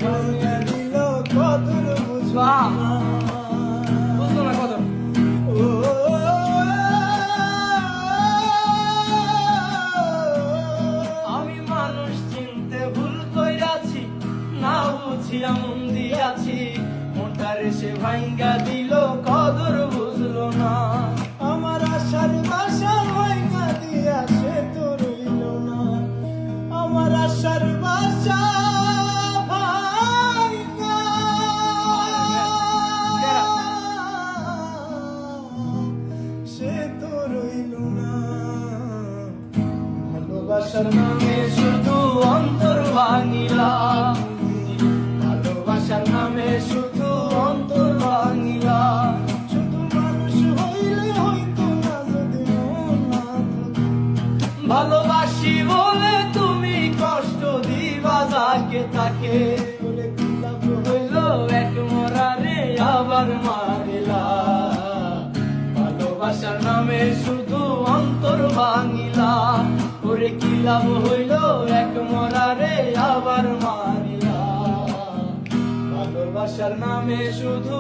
ভাঙিয়া দিল কদর বুঝবা বুঝলো না কদর। আমি মানুষ চিনতে ভুল কইরাছি, না বুঝিয়া মন দিয়াছি, মনটারে সে ভাঙ্গা দিল কদর বুঝলো না। আমার আশার বাসা ভাঙ্গা দিয়া সে তো রইল না, আমার আশার বাসা ভাঙ্গা সে তো রইল না। ভালোবাসার নামে শুধু অন্তর ভাঙিলা, ভালোবাসার নামে শুধু অন্তর ভাঙিলা। শুধু মানুষ হইলে হইতো না যদি মন না থাকতো, ভালোবাসি বলে তুমি কষ্ট দিবা যাকে তাকে, বলে কি লাভ হইল এক মরারে আবার মারিলা। ভালোবাসার নামে শুধু অন্তর ভাঙিলা, ওরে কি লাভ হইল এক মরারে আবার মারিলা। ভালোবাসার নামে শুধু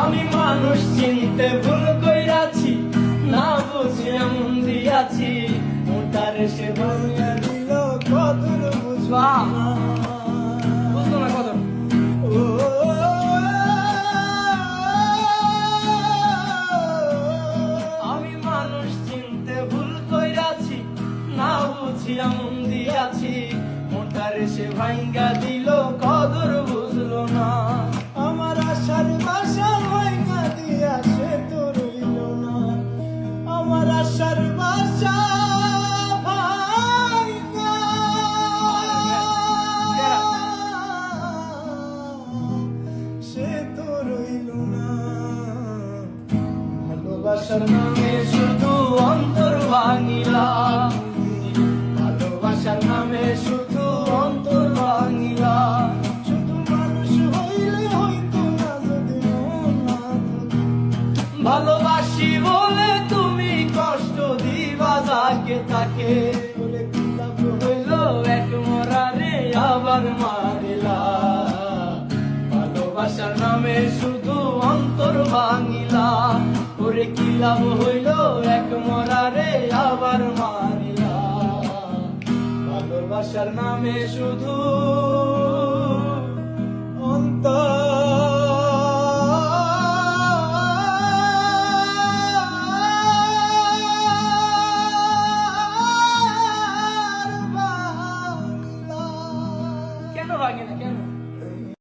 আমি মানুষ চিনতে ভুল কইরাছি, না বুঝিয়া মন দিয়াছি, মোটারে সে ভাঙিয়া দিল কদর বুঝবা বুঝলো না কদর। আমি মানুষ চিনতে ভুল কইরাছি, না বুঝিয়া মন দিয়াছি, মোটারে সে ভাঙ্গা দিল কদর বুঝলো না। আমার আশার বাসা ভাঙ্গা দিয়া সে তো রইল না, আমার আশার বাসা ভাঙ্গা সে তো রইল না। ভালোবাসার নামে শুধু অন্তর ভাঙিলা, ভালোবাসার নামে শুধু অন্তর ভাঙিলা। শুধু মানুষ হইলে হইতো না যদি মন না থাকতো, ভালোবাসি বলে তুমি কষ্ট দিবা যাকে তাকে, বলে কি লাভ হইল এক মরারে আবার মারিলা। ভালোবাসার নামে শুধু অন্তর ভাঙিলা, ওরে কি লাভ হইল এক মরারে আবার মারিলা। ভালোবাসার নামে শুধু